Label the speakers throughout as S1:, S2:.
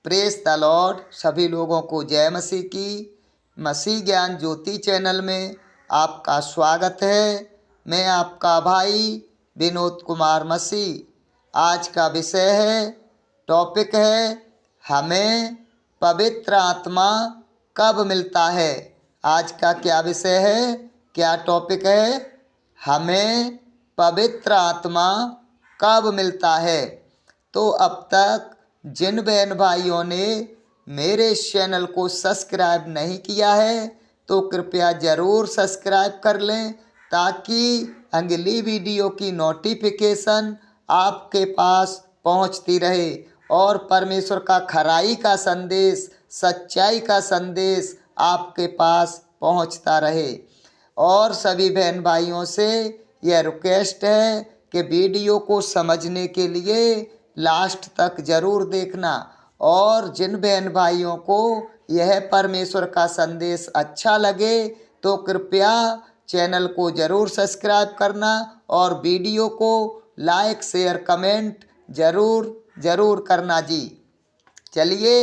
S1: Press the Lord. सभी लोगों को जय मसीह की। मसीह ज्ञान ज्योति चैनल में आपका स्वागत है। मैं आपका भाई विनोद कुमार मसीह। आज का विषय है, टॉपिक है, हमें पवित्र आत्मा कब मिलता है। आज का क्या विषय है, क्या टॉपिक है? हमें पवित्र आत्मा कब मिलता है। तो अब तक जिन बहन भाइयों ने मेरे इस चैनल को सब्सक्राइब नहीं किया है तो कृपया ज़रूर सब्सक्राइब कर लें, ताकि अगली वीडियो की नोटिफिकेशन आपके पास पहुंचती रहे और परमेश्वर का खराई का संदेश, सच्चाई का संदेश आपके पास पहुंचता रहे। और सभी बहन भाइयों से यह रिक्वेस्ट है कि वीडियो को समझने के लिए लास्ट तक ज़रूर देखना, और जिन बहन भाइयों को यह परमेश्वर का संदेश अच्छा लगे तो कृपया चैनल को ज़रूर सब्सक्राइब करना और वीडियो को लाइक शेयर कमेंट ज़रूर करना जी। चलिए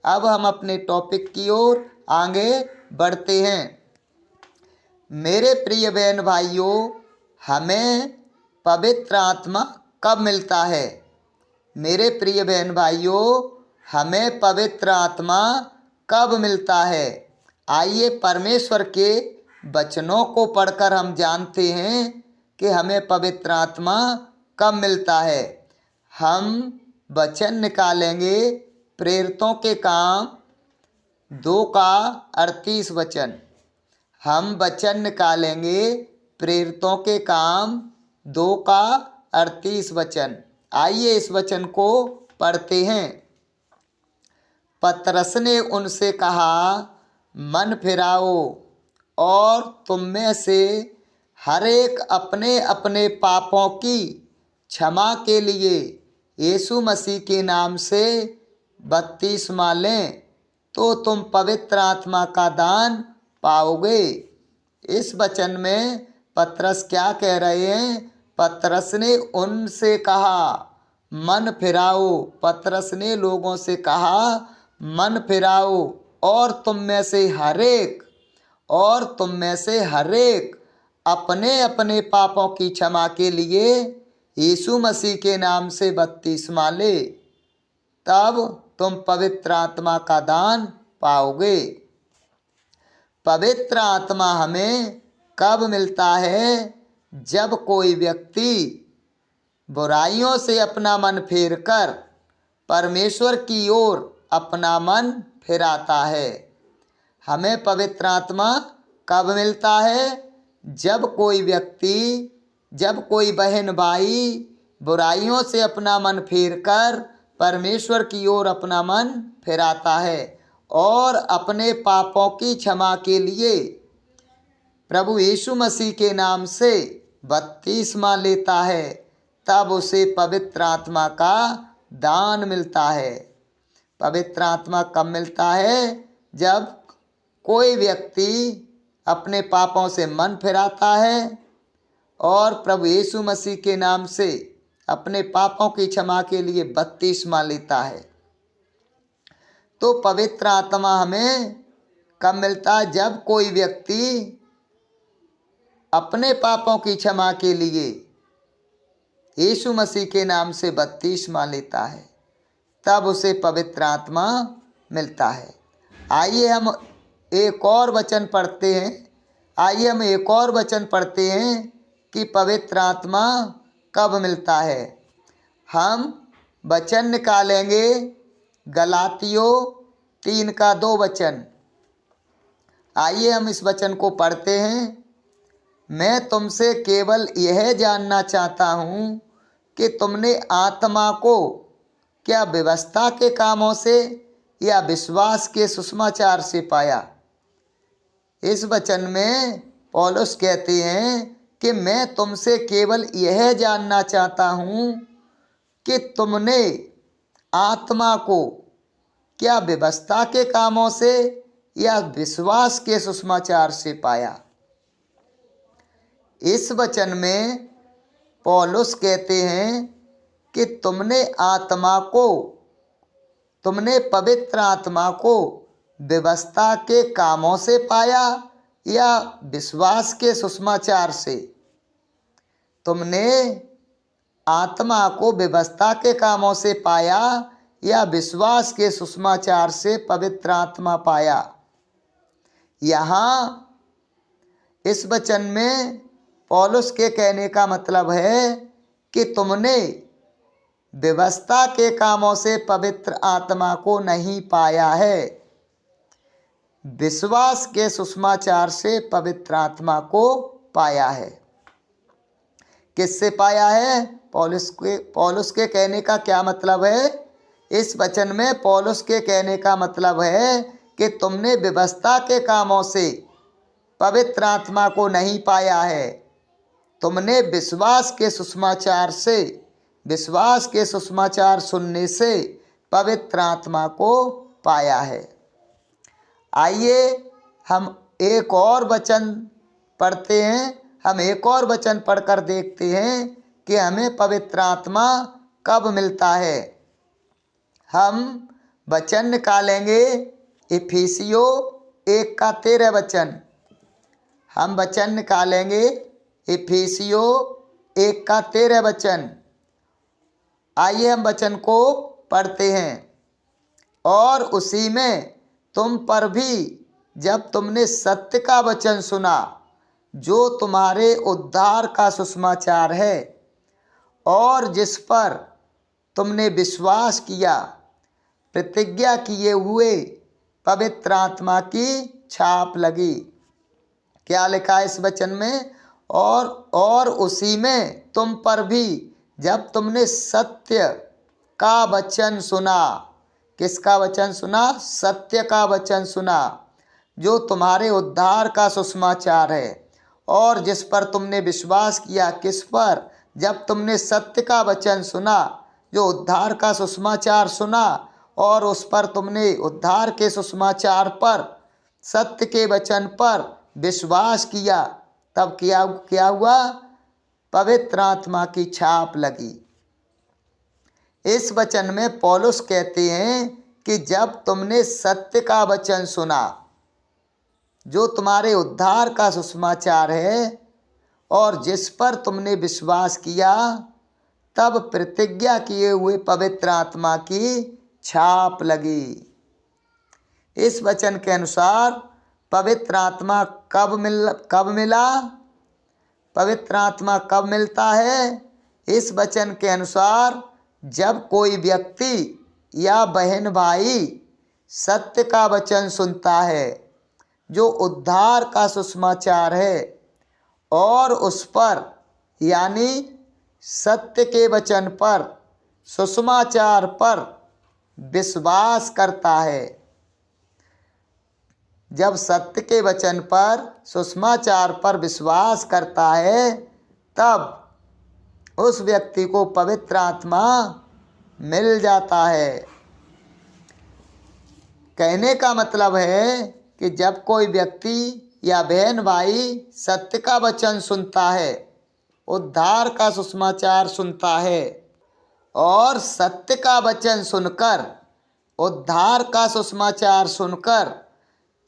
S1: अब हम अपने टॉपिक की ओर आगे बढ़ते हैं। मेरे प्रिय बहन भाइयों, हमें पवित्र आत्मा कब मिलता है। मेरे प्रिय बहन भाइयों, हमें पवित्र आत्मा कब मिलता है। आइए परमेश्वर के वचनों को पढ़कर हम जानते हैं कि हमें पवित्र आत्मा कब मिलता है। हम वचन निकालेंगे प्रेरितों के काम 2:38 वचन। हम वचन निकालेंगे प्रेरितों के काम 2:38 वचन। आइए इस वचन को पढ़ते हैं। पतरस ने उनसे कहा, मन फिराओ और तुम में से हर एक अपने अपने पापों की क्षमा के लिए यीशु मसीह के नाम से बपतिस्मा लें, तो तुम पवित्र आत्मा का दान पाओगे। इस वचन में पतरस क्या कह रहे हैं? पतरस ने उनसे कहा, मन फिराओ। पतरस ने लोगों से कहा, मन फिराओ और तुम में से हर एक अपने अपने पापों की क्षमा के लिए यीशु मसीह के नाम से बपतिस्मा ले, तब तुम पवित्र आत्मा का दान पाओगे। पवित्र आत्मा हमें कब मिलता है? जब कोई व्यक्ति बुराइयों से अपना मन फेरकर परमेश्वर की ओर अपना मन फिराता है। हमें पवित्र आत्मा कब मिलता है? जब कोई व्यक्ति, जब कोई बहन भाई बुराइयों से अपना मन फेरकर परमेश्वर की ओर अपना मन फिराता है और अपने पापों की क्षमा के लिए प्रभु यीशु मसीह के नाम से बपतिस्मा लेता है, तब उसे पवित्र आत्मा का दान मिलता है। पवित्र आत्मा कब मिलता है? जब कोई व्यक्ति अपने पापों से मन फिराता है और प्रभु यीशु मसीह के नाम से अपने पापों की क्षमा के लिए बपतिस्मा लेता है। तो पवित्र आत्मा हमें कब मिलता है? जब कोई व्यक्ति अपने पापों की क्षमा के लिए यीशु मसीह के नाम से बपतिस्मा लेता है, तब उसे पवित्र आत्मा मिलता है। आइए हम एक और वचन पढ़ते हैं कि पवित्र आत्मा कब मिलता है। हम वचन निकालेंगे गलातियों 3:2 वचन। आइए हम इस वचन को पढ़ते हैं। मैं तुमसे केवल यह जानना चाहता हूँ कि तुमने आत्मा को क्या व्यवस्था के कामों से या विश्वास के सुसमाचार से पाया। इस वचन में पौलुस कहते हैं कि मैं तुमसे केवल यह जानना चाहता हूँ कि तुमने आत्मा को क्या व्यवस्था के कामों से या विश्वास के सुसमाचार से पाया। इस वचन में पौलुस कहते हैं कि तुमने आत्मा को तुमने पवित्र आत्मा को व्यवस्था के कामों से पाया या विश्वास के सुसमाचार से? तुमने आत्मा को व्यवस्था के कामों से पाया या विश्वास के सुसमाचार से पवित्र आत्मा पाया? यहाँ इस वचन में पौलुस के कहने का मतलब है कि तुमने व्यवस्था के कामों से पवित्र आत्मा को नहीं पाया है, विश्वास के सुसमाचार से पवित्र आत्मा को पाया है। किससे पाया है? पौलुस के कहने का क्या मतलब है? इस वचन में पौलुस के कहने का मतलब है कि तुमने व्यवस्था के कामों से पवित्र आत्मा को नहीं पाया है, तुमने विश्वास के सुसमाचार से, विश्वास के सुसमाचार सुनने से पवित्र आत्मा को पाया है। आइए हम एक और वचन पढ़ते हैं, हम एक और वचन पढ़कर देखते हैं कि हमें पवित्र आत्मा कब मिलता है। हम वचन निकालेंगे इफिसियों 1:13 वचन। हम वचन निकालेंगे इफिसियों 1:13 वचन। आइए हम वचन को पढ़ते हैं। और उसी में तुम पर भी जब तुमने सत्य का वचन सुना जो तुम्हारे उद्धार का सुसमाचार है, और जिस पर तुमने विश्वास किया, प्रतिज्ञा किए हुए पवित्र आत्मा की छाप लगी। क्या लिखा है इस वचन में? और उसी में तुम पर भी जब तुमने सत्य का वचन सुना। किसका वचन सुना? सत्य का वचन सुना जो तुम्हारे उद्धार का सुसमाचार है, और जिस पर तुमने विश्वास किया। किस पर? जब तुमने सत्य का वचन सुना, जो उद्धार का सुसमाचार सुना, और उस पर तुमने उद्धार के सुसमाचार पर, सत्य के वचन पर विश्वास किया, तब क्या हुआ? पवित्र आत्मा की छाप लगी। इस वचन में पौलुस कहते हैं कि जब तुमने सत्य का वचन सुना जो तुम्हारे उद्धार का सुसमाचार है, और जिस पर तुमने विश्वास किया, तब प्रतिज्ञा किए हुए पवित्र आत्मा की छाप लगी। इस वचन के अनुसार पवित्र आत्मा कब मिला? पवित्र आत्मा कब मिलता है? इस वचन के अनुसार जब कोई व्यक्ति या बहन भाई सत्य का वचन सुनता है जो उद्धार का सुसमाचार है, और उस पर यानी सत्य के वचन पर, सुसमाचार पर विश्वास करता है। जब सत्य के वचन पर, सुसमाचार पर विश्वास करता है, तब उस व्यक्ति को पवित्र आत्मा मिल जाता है। कहने का मतलब है कि जब कोई व्यक्ति या बहन भाई सत्य का वचन सुनता है, उद्धार का सुसमाचार सुनता है, और सत्य का वचन सुनकर, उद्धार का सुसमाचार सुनकर,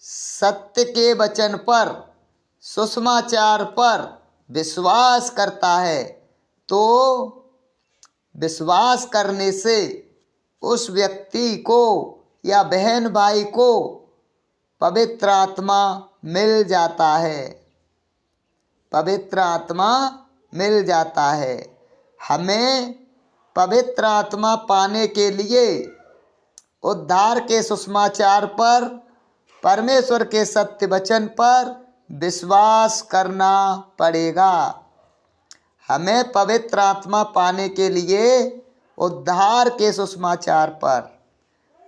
S1: सत्य के वचन पर, सुसमाचार पर विश्वास करता है, तो विश्वास करने से उस व्यक्ति को या बहन भाई को पवित्र आत्मा मिल जाता है। पवित्र आत्मा मिल जाता है। हमें पवित्र आत्मा पाने के लिए उद्धार के सुसमाचार पर, परमेश्वर के सत्य वचन पर विश्वास करना पड़ेगा। हमें पवित्र आत्मा पाने के लिए उद्धार के सुसमाचार पर,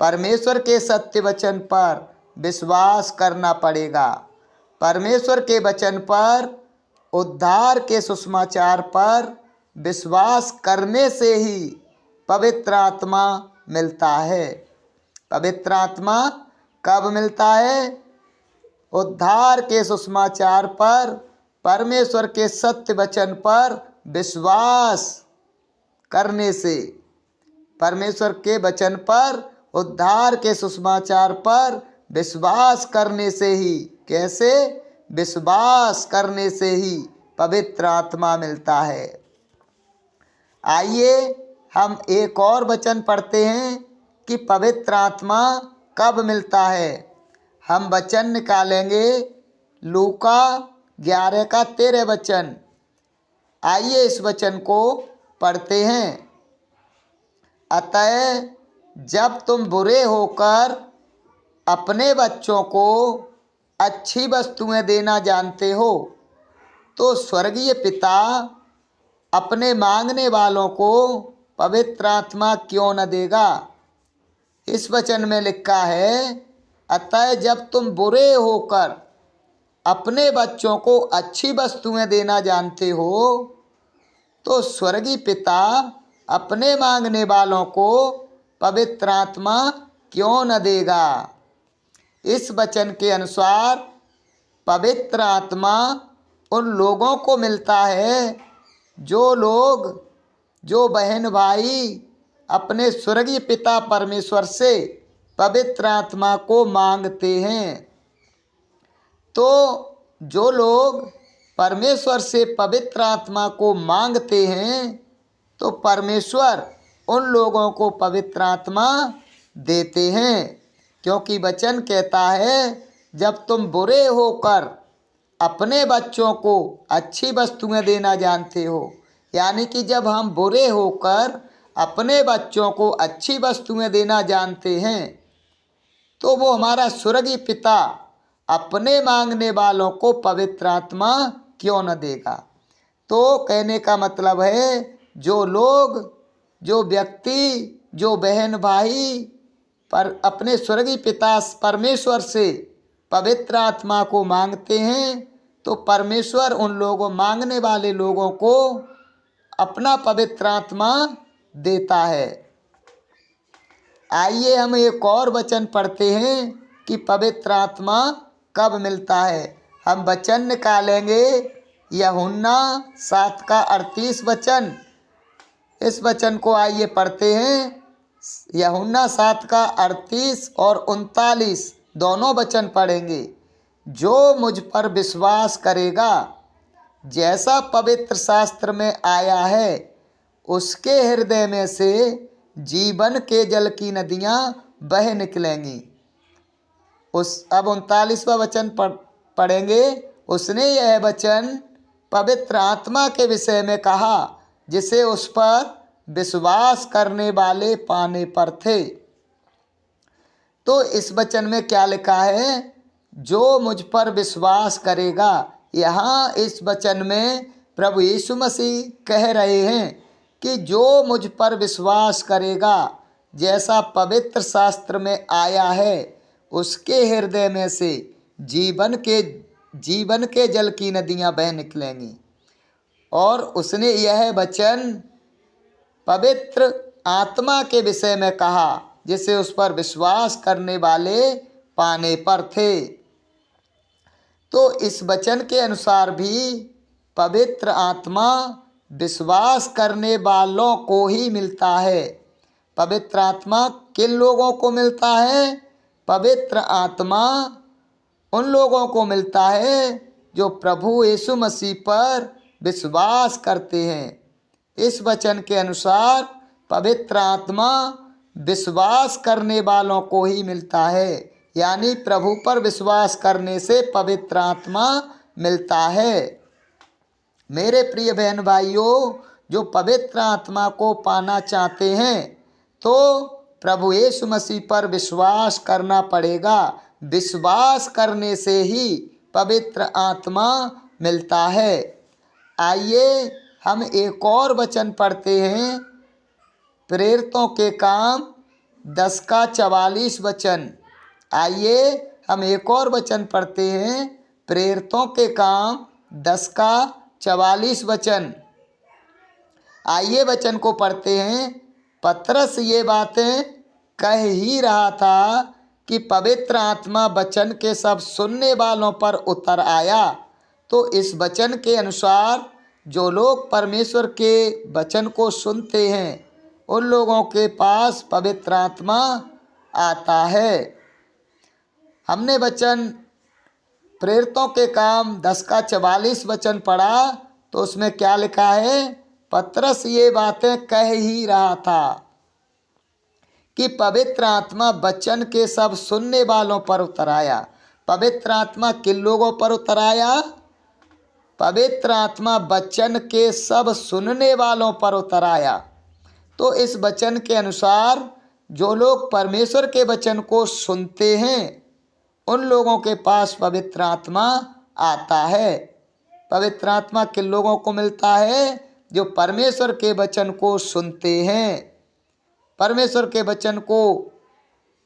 S1: परमेश्वर के सत्य वचन पर विश्वास करना पड़ेगा। परमेश्वर के वचन पर, उद्धार के सुसमाचार पर विश्वास करने से ही पवित्र आत्मा मिलता है। पवित्र आत्मा कब मिलता है? उद्धार के सुसमाचार पर, परमेश्वर के सत्य वचन पर विश्वास करने से, परमेश्वर के वचन पर, उद्धार के सुसमाचार पर विश्वास करने से ही, कैसे? विश्वास करने से ही पवित्र आत्मा मिलता है। आइए हम एक और वचन पढ़ते हैं कि पवित्र आत्मा कब मिलता है। हम वचन निकालेंगे लूका 11 का 13 वचन। आइए इस वचन को पढ़ते हैं। अतः जब तुम बुरे होकर अपने बच्चों को अच्छी वस्तुएं देना जानते हो, तो स्वर्गीय पिता अपने मांगने वालों को पवित्र आत्मा क्यों न देगा। इस वचन में लिखा है, अतः जब तुम बुरे होकर अपने बच्चों को अच्छी वस्तुएं देना जानते हो, तो स्वर्गीय पिता अपने मांगने वालों को पवित्र आत्मा क्यों न देगा। इस वचन के अनुसार पवित्र आत्मा उन लोगों को मिलता है जो बहन भाई अपने स्वर्गीय पिता परमेश्वर से पवित्र आत्मा को मांगते हैं। तो जो लोग परमेश्वर से पवित्र आत्मा को मांगते हैं, तो परमेश्वर उन लोगों को पवित्र आत्मा देते हैं। क्योंकि वचन कहता है, जब तुम बुरे होकर अपने बच्चों को अच्छी वस्तुएं देना जानते हो, यानी कि जब हम बुरे होकर अपने बच्चों को अच्छी वस्तुएं देना जानते हैं, तो वो हमारा स्वर्गीय पिता अपने मांगने वालों को पवित्र आत्मा क्यों न देगा। तो कहने का मतलब है, जो लोग, जो व्यक्ति, जो बहन भाई पर अपने स्वर्गीय पिता परमेश्वर से पवित्र आत्मा को मांगते हैं, तो परमेश्वर उन लोगों, मांगने वाले लोगों को अपना पवित्र आत्मा देता है। आइए हम एक और वचन पढ़ते हैं कि पवित्र आत्मा कब मिलता है। हम वचन निकालेंगे यूहन्ना 7 का 38 वचन। इस वचन को आइए पढ़ते हैं। यूहन्ना 7 का 38 और 39 दोनों वचन पढ़ेंगे। जो मुझ पर विश्वास करेगा, जैसा पवित्र शास्त्र में आया है, उसके हृदय में से जीवन के जल की नदियाँ बह निकलेंगी। अब 39वां वचन पढ़ेंगे। उसने यह वचन पवित्र आत्मा के विषय में कहा, जिसे उस पर विश्वास करने वाले पाने पर थे। तो इस वचन में क्या लिखा है? जो मुझ पर विश्वास करेगा। यहाँ इस वचन में प्रभु यीशु मसीह कह रहे हैं कि जो मुझ पर विश्वास करेगा, जैसा पवित्र शास्त्र में आया है, उसके हृदय में से जीवन के जल की नदियाँ बह निकलेंगी। और उसने यह वचन पवित्र आत्मा के विषय में कहा, जिसे उस पर विश्वास करने वाले पाने पर थे। तो इस वचन के अनुसार भी पवित्र आत्मा विश्वास करने वालों को ही मिलता है। पवित्र आत्मा किन लोगों को मिलता है? पवित्र आत्मा उन लोगों को मिलता है जो प्रभु यीशु मसीह पर विश्वास करते हैं। इस वचन के अनुसार पवित्र आत्मा विश्वास करने वालों को ही मिलता है, यानी प्रभु पर विश्वास करने से पवित्र आत्मा मिलता है। मेरे प्रिय बहन भाइयों, जो पवित्र आत्मा को पाना चाहते हैं, तो प्रभु यीशु मसीह पर विश्वास करना पड़ेगा। विश्वास करने से ही पवित्र आत्मा मिलता है। आइए हम एक और वचन पढ़ते हैं। प्रेरितों के काम 10 का 44 वचन। आइए हम एक और वचन पढ़ते हैं। प्रेरितों के काम 10 का 44 वचन। आइए वचन को पढ़ते हैं। पतरस ये बातें कह ही रहा था कि पवित्र आत्मा वचन के सब सुनने वालों पर उतर आया। तो इस वचन के अनुसार जो लोग परमेश्वर के वचन को सुनते हैं, उन लोगों के पास पवित्र आत्मा आता है। हमने वचन प्रेरितों के काम 10 का 44 वचन पढ़ा, तो उसमें क्या लिखा है? पतरस ये बातें कह ही रहा था कि पवित्र आत्मा वचन के सब सुनने वालों पर उतर आया। पवित्र आत्मा किन लोगों पर उतर आया? पवित्र आत्मा वचन के सब सुनने वालों पर उतर आया। तो इस वचन के अनुसार जो लोग परमेश्वर के वचन को सुनते हैं, उन लोगों के पास पवित्र आत्मा आता है। पवित्र आत्मा किन लोगों को मिलता है? जो परमेश्वर के वचन को सुनते हैं, परमेश्वर के वचन को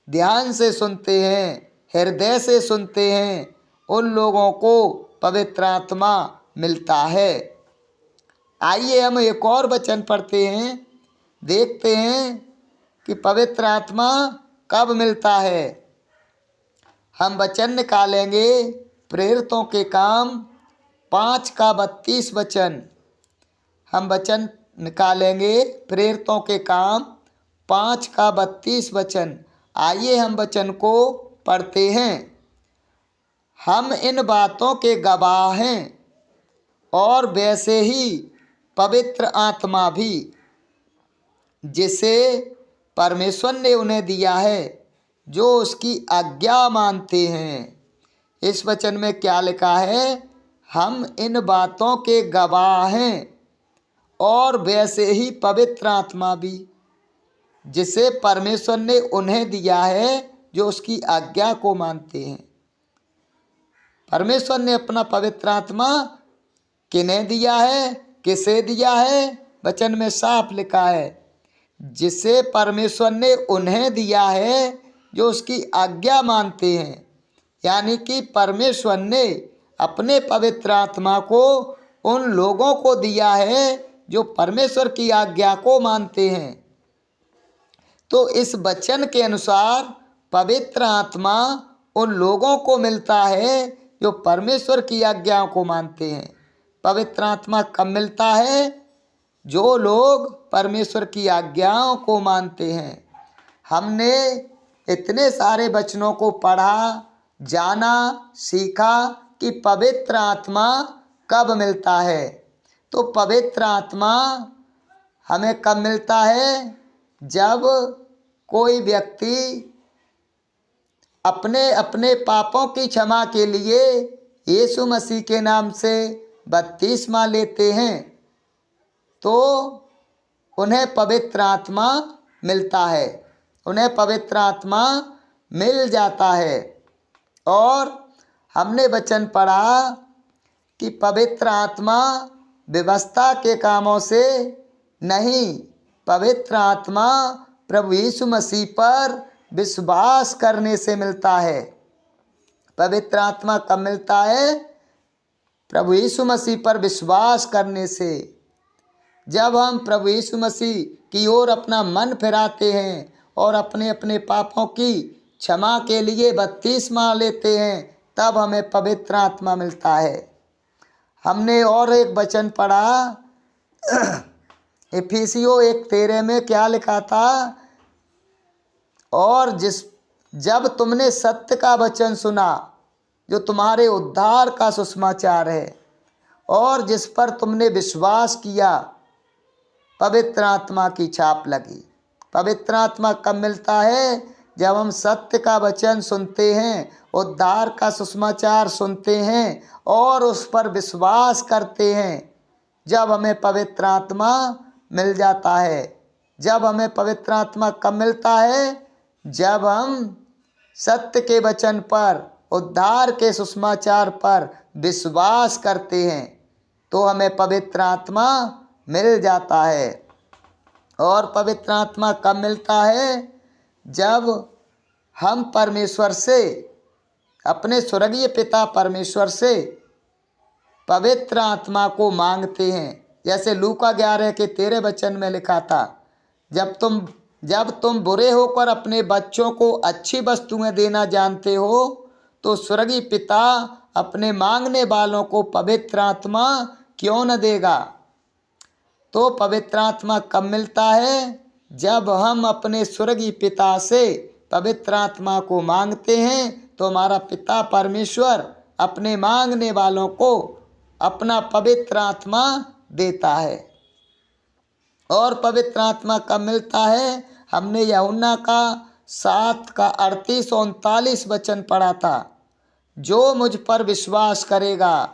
S1: ध्यान से सुनते हैं, हृदय से सुनते हैं, उन लोगों को पवित्र आत्मा मिलता है। आइए हम एक और वचन पढ़ते हैं, देखते हैं कि पवित्र आत्मा कब मिलता है। हम वचन निकालेंगे प्रेरितों के काम 5 का 32 वचन। हम वचन निकालेंगे प्रेरितों के काम 5 का 32 वचन। आइए हम वचन को पढ़ते हैं। हम इन बातों के गवाह हैं और वैसे ही पवित्र आत्मा भी, जिसे परमेश्वर ने उन्हें दिया है, जो उसकी आज्ञा मानते हैं। इस वचन में क्या लिखा है? हम इन बातों के गवाह हैं और वैसे ही पवित्र आत्मा भी, जिसे परमेश्वर ने उन्हें दिया है, जो उसकी आज्ञा को मानते हैं। परमेश्वर ने अपना पवित्र आत्मा किन्हें दिया है, किसे दिया है? वचन में साफ लिखा है, जिसे परमेश्वर ने उन्हें दिया है, जो उसकी आज्ञा मानते हैं। यानी कि परमेश्वर ने अपने पवित्र आत्मा को उन लोगों को दिया है जो परमेश्वर की आज्ञा को मानते हैं। तो इस वचन के अनुसार पवित्र आत्मा उन लोगों को मिलता है जो परमेश्वर की आज्ञाओं को मानते हैं। पवित्र आत्मा कब मिलता है? जो लोग परमेश्वर की आज्ञाओं को मानते हैं। हमने इतने सारे वचनों को पढ़ा, जाना, सीखा कि पवित्र आत्मा कब मिलता है। तो पवित्र आत्मा हमें कब मिलता है? जब कोई व्यक्ति अपने अपने पापों की क्षमा के लिए यीशु मसीह के नाम से बपतिस्मा लेते हैं, तो उन्हें पवित्र आत्मा मिलता है, उन्हें पवित्र आत्मा मिल जाता है। और हमने वचन पढ़ा कि पवित्र आत्मा व्यवस्था के कामों से नहीं, पवित्र आत्मा प्रभु यीशु मसीह पर विश्वास करने से मिलता है। पवित्र आत्मा कब मिलता है? प्रभु यीशु मसीह पर विश्वास करने से। जब हम प्रभु यीशु मसीह की ओर अपना मन फिराते हैं और अपने अपने पापों की क्षमा के लिए बपतिस्मा लेते हैं, तब हमें पवित्र आत्मा मिलता है। हमने और एक वचन पढ़ा, इफिसियों 1:13 में क्या लिखा था? और जब तुमने सत्य का वचन सुना, जो तुम्हारे उद्धार का सुसमाचार है, और जिस पर तुमने विश्वास किया, पवित्र आत्मा की छाप लगी। पवित्र आत्मा कब मिलता है? जब हम सत्य का वचन सुनते हैं, उद्धार का सुसमाचार सुनते हैं और उस पर विश्वास करते हैं, जब हमें पवित्र आत्मा मिल जाता है। जब हमें पवित्र आत्मा कब मिलता है? जब हम सत्य के वचन पर, उद्धार के सुसमाचार पर विश्वास करते हैं, तो हमें पवित्र आत्मा मिल जाता है। और पवित्र आत्मा कब मिलता है? जब हम परमेश्वर से, अपने स्वर्गीय पिता परमेश्वर से पवित्र आत्मा को मांगते हैं। जैसे लूका 11:13 वचन में लिखा था, जब तुम बुरे होकर अपने बच्चों को अच्छी वस्तुएं देना जानते हो, तो स्वर्गीय पिता अपने मांगने वालों को पवित्र आत्मा क्यों न देगा। तो पवित्र आत्मा कब मिलता है? जब हम अपने स्वर्गीय पिता से पवित्र आत्मा को मांगते हैं तो हमारा पिता परमेश्वर अपने मांगने वालों को अपना पवित्र आत्मा देता है। और पवित्र आत्मा कब मिलता है? हमने यूहन्ना का 7 का 38-39 वचन पढ़ा था। जो मुझ पर विश्वास करेगा,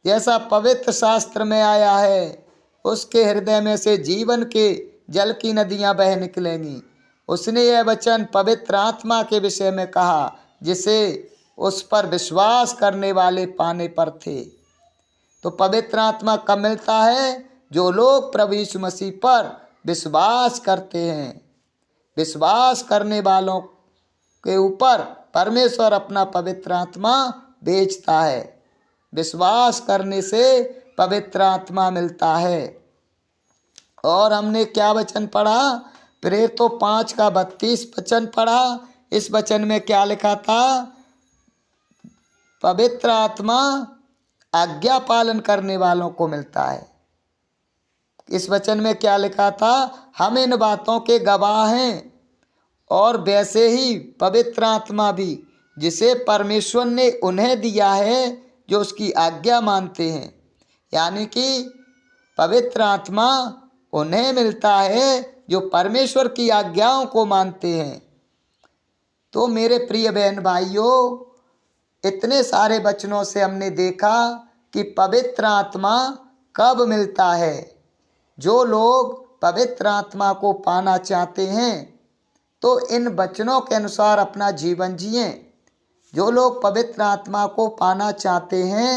S1: जैसा पवित्र शास्त्र में आया है, उसके हृदय में से जीवन के जल की नदियां बह निकलेंगी। उसने यह वचन पवित्र आत्मा के विषय में कहा, जिसे उस पर विश्वास करने वाले पाने पर थे। तो पवित्र आत्मा कब मिलता है? जो लोग प्रभु यीशु मसीह पर विश्वास करते हैं। विश्वास करने वालों के ऊपर परमेश्वर अपना पवित्र आत्मा भेजता है। विश्वास करने से पवित्र आत्मा मिलता है। और हमने क्या वचन पढ़ा? प्रेरितों 5 का 32 वचन पढ़ा। इस वचन में क्या लिखा था? पवित्र आत्मा आज्ञा पालन करने वालों को मिलता है। इस वचन में क्या लिखा था? हम इन बातों के गवाह हैं, और वैसे ही पवित्र आत्मा भी, जिसे परमेश्वर ने उन्हें दिया है जो उसकी आज्ञा मानते हैं। यानी कि पवित्र आत्मा उन्हें मिलता है जो परमेश्वर की आज्ञाओं को मानते हैं। तो मेरे प्रिय बहन भाइयों, इतने सारे वचनों से हमने देखा कि पवित्र आत्मा कब मिलता है। जो लोग पवित्र आत्मा को पाना चाहते हैं तो इन वचनों के अनुसार अपना जीवन जिएं। जो लोग पवित्र आत्मा को पाना चाहते हैं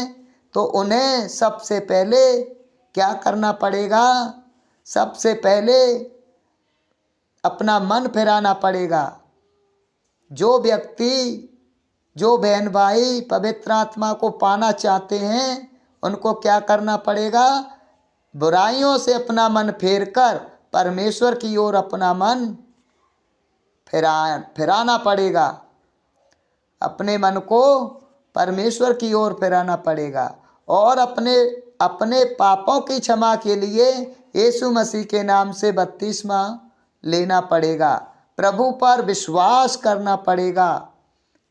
S1: तो उन्हें सबसे पहले क्या करना पड़ेगा? सबसे पहले अपना मन फिराना पड़ेगा। जो व्यक्ति, जो बहन भाई पवित्र आत्मा को पाना चाहते हैं, उनको क्या करना पड़ेगा? बुराइयों से अपना मन फेरकर परमेश्वर की ओर अपना मन फिराना पड़ेगा। अपने मन को परमेश्वर की ओर फिराना पड़ेगा और अपने पापों की क्षमा के लिए यीशु मसीह के नाम से बपतिस्मा लेना पड़ेगा। प्रभु पर विश्वास करना पड़ेगा।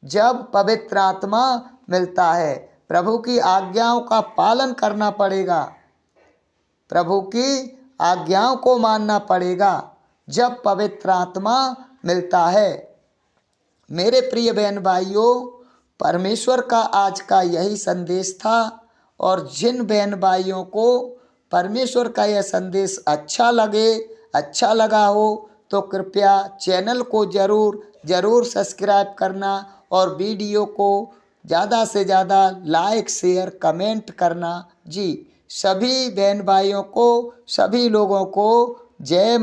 S1: जब पवित्र आत्मा मिलता है, प्रभु की आज्ञाओं का पालन करना पड़ेगा। प्रभु की आज्ञाओं को मानना पड़ेगा जब पवित्र आत्मा मिलता है। मेरे प्रिय बहन भाइयों, परमेश्वर का आज का यही संदेश था। और जिन बहन भाइयों को परमेश्वर का यह संदेश अच्छा लगा हो तो कृपया चैनल को ज़रूर सब्सक्राइब करना और वीडियो को ज़्यादा से ज़्यादा लाइक, शेयर, कमेंट करना। जी, सभी बहन भाइयों को, सभी लोगों को जय